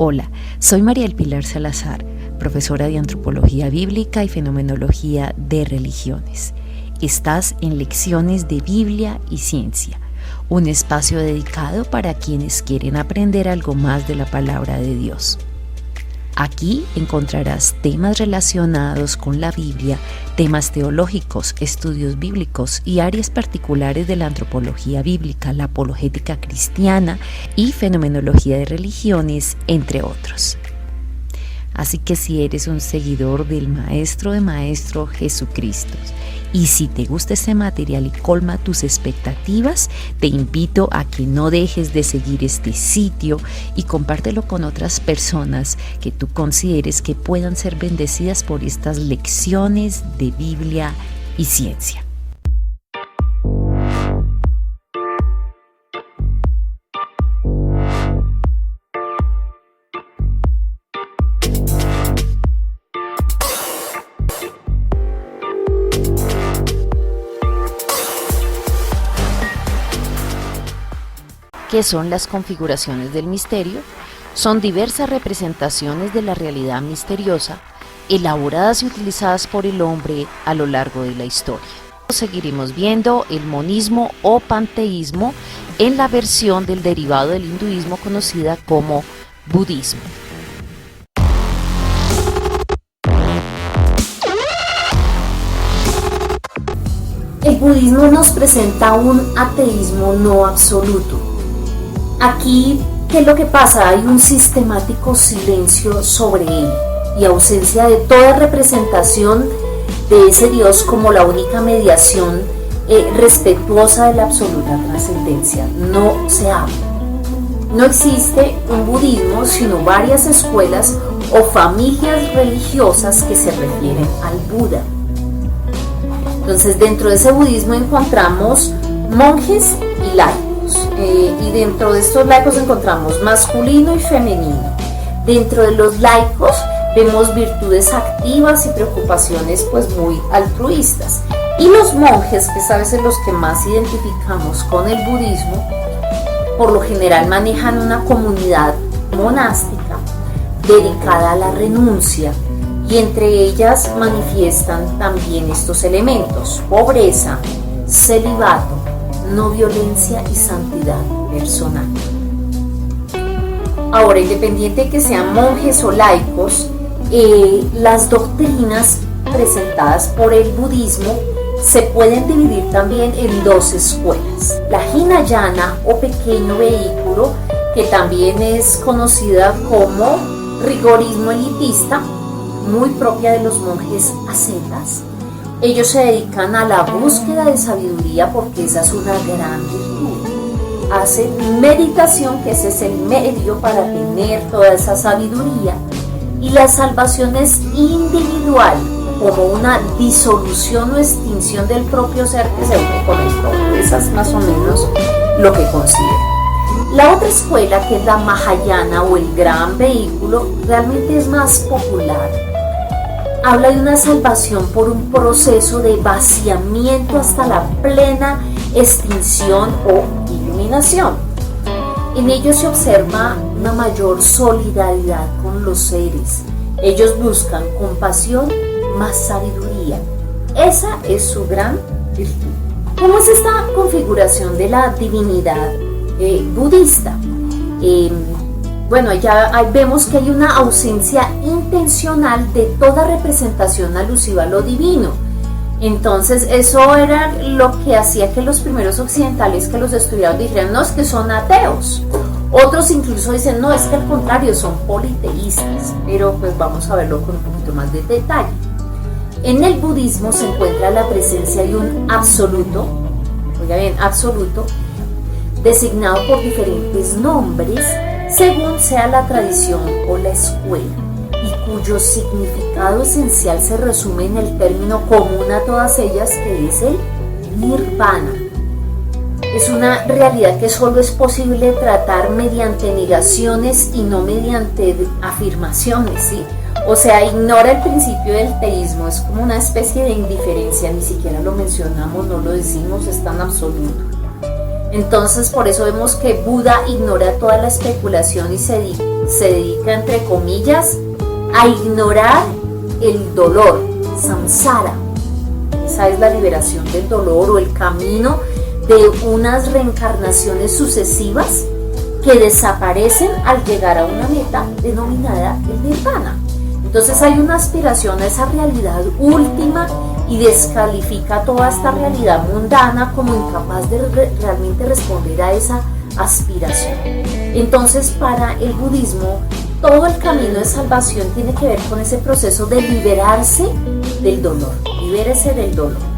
Hola, soy María del Pilar Salazar, profesora de Antropología Bíblica y Fenomenología de Religiones. Estás en Lecciones de Biblia y Ciencia, un espacio dedicado para quienes quieren aprender algo más de la palabra de Dios. Aquí encontrarás temas relacionados con la Biblia, temas teológicos, estudios bíblicos y áreas particulares de la antropología bíblica, la apologética cristiana y fenomenología de religiones, entre otros. Así que si eres un seguidor del Maestro de Maestros Jesucristo y si te gusta este material y colma tus expectativas, te invito a que no dejes de seguir este sitio y compártelo con otras personas que tú consideres que puedan ser bendecidas por estas lecciones de Biblia y ciencia. ¿Qué son las configuraciones del misterio? Son diversas representaciones de la realidad misteriosa, elaboradas y utilizadas por el hombre a lo largo de la historia. Seguiremos viendo el monismo o panteísmo en la versión del derivado del hinduismo conocida como budismo. El budismo nos presenta un ateísmo no absoluto. Aquí, ¿qué es lo que pasa? Hay un sistemático silencio sobre él y ausencia de toda representación de ese Dios como la única mediación respetuosa de la absoluta trascendencia. No se habla. No existe un budismo, sino varias escuelas o familias religiosas que se refieren al Buda. Entonces, dentro de ese budismo encontramos monjes y laicos. Y dentro de estos laicos encontramos masculino y femenino. Dentro de los laicos vemos virtudes activas y preocupaciones pues muy altruistas. Y los monjes, que es a veces los que más identificamos con el budismo, por lo general manejan una comunidad monástica dedicada a la renuncia, y entre ellas manifiestan también estos elementos: pobreza, celibato, no violencia y santidad personal. Ahora, independiente de que sean monjes o laicos, las doctrinas presentadas por el budismo se pueden dividir también en dos escuelas: la Hinayana o pequeño vehículo, que también es conocida como rigorismo elitista, muy propia de los monjes ascetas. Ellos se dedican a la búsqueda de sabiduría porque esa es una gran virtud. Hacen meditación, que ese es el medio para tener toda esa sabiduría, y la salvación es individual, como una disolución o extinción del propio ser que se une con el todo. Esa es más o menos lo que considero. La otra escuela, que es la Mahayana o el gran vehículo, realmente es más popular. Habla de una salvación por un proceso de vaciamiento hasta la plena extinción o iluminación. En ello se observa una mayor solidaridad con los seres. Ellos buscan compasión más sabiduría. Esa es su gran virtud. ¿Cómo es esta configuración de la divinidad budista? Bueno, ya vemos que hay una ausencia intencional de toda representación alusiva a lo divino. Entonces, eso era lo que hacía que los primeros occidentales que los estudiaban dijeran: no, es que son ateos. Otros incluso dicen: no, es que al contrario, son politeístas. Pero pues vamos a verlo con un poquito más de detalle. En el budismo se encuentra la presencia de un absoluto, oiga bien, absoluto, designado por diferentes nombres según sea la tradición o la escuela, y cuyo significado esencial se resume en el término común a todas ellas, que es el nirvana. Es una realidad que solo es posible tratar mediante negaciones y no mediante afirmaciones, ¿sí? O sea, ignora el principio del teísmo, es como una especie de indiferencia, ni siquiera lo mencionamos, no lo decimos, es tan absoluto. Entonces, por eso vemos que Buda ignora toda la especulación y se dedica, entre comillas, a ignorar el dolor, samsara. Esa es la liberación del dolor o el camino de unas reencarnaciones sucesivas que desaparecen al llegar a una meta denominada el nirvana. Entonces hay una aspiración a esa realidad última y descalifica toda esta realidad mundana como incapaz de realmente responder a esa aspiración. Entonces, para el budismo, todo el camino de salvación tiene que ver con ese proceso de liberarse del dolor. Libérese del dolor.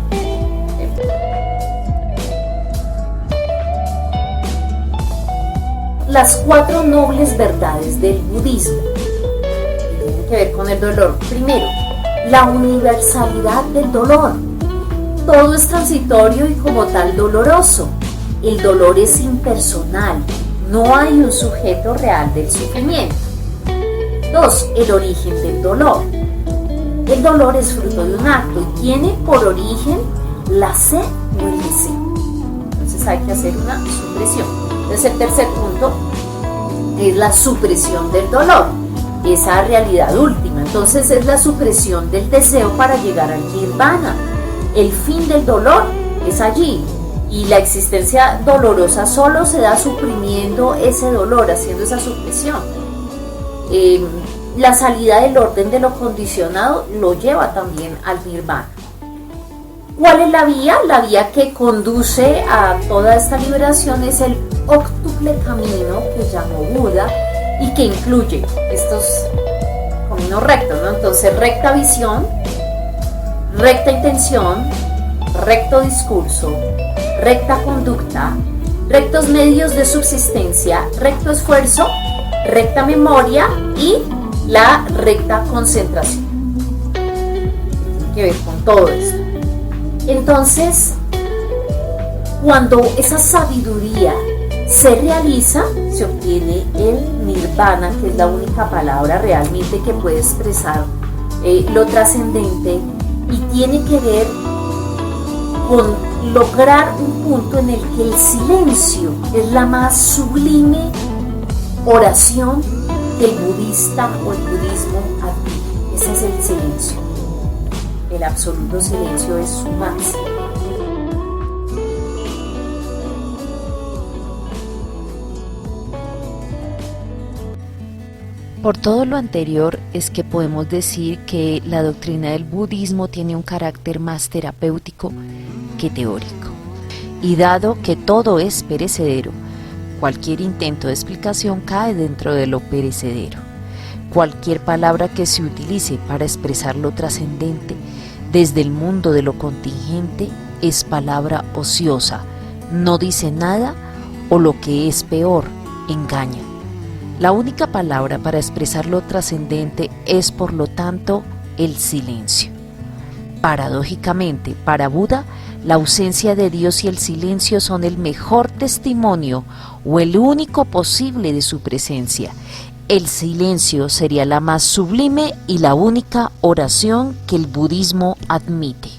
Las 4 nobles verdades del budismo tienen que ver con el dolor. Primero, la universalidad del dolor. Todo es transitorio y como tal doloroso. El dolor es impersonal. No hay un sujeto real del sufrimiento. 2. El origen del dolor. El dolor es fruto de un acto y tiene por origen la sed o el deseo. Entonces hay que hacer una supresión. Entonces el tercer punto es la supresión del dolor, esa realidad última. Entonces es la supresión del deseo para llegar al nirvana. El fin del dolor es allí y la existencia dolorosa solo se da suprimiendo ese dolor, haciendo esa supresión. La salida del orden de lo condicionado lo lleva también al nirvana. ¿Cuál es la vía? La vía que conduce a toda esta liberación es el octuple camino que llamó Buda y que incluye estos caminos rectos, ¿no? Entonces, recta visión, recta intención, recto discurso, recta conducta, rectos medios de subsistencia, recto esfuerzo, recta memoria y la recta concentración. Tiene que ver con todo esto. Entonces, cuando esa sabiduría se realiza, se obtiene el nirvana, que es la única palabra realmente que puede expresar lo trascendente y tiene que ver con lograr un punto en el que el silencio es la más sublime oración que el budista o el budismo admite. Ese es el silencio. El absoluto silencio es su máximo. Por todo lo anterior es que podemos decir que la doctrina del budismo tiene un carácter más terapéutico que teórico. Y dado que todo es perecedero, cualquier intento de explicación cae dentro de lo perecedero. Cualquier palabra que se utilice para expresar lo trascendente desde el mundo de lo contingente es palabra ociosa, no dice nada o lo que es peor, engaña. La única palabra para expresar lo trascendente es, por lo tanto, el silencio. Paradójicamente, para Buda, la ausencia de Dios y el silencio son el mejor testimonio o el único posible de su presencia. El silencio sería la más sublime y la única oración que el budismo admite.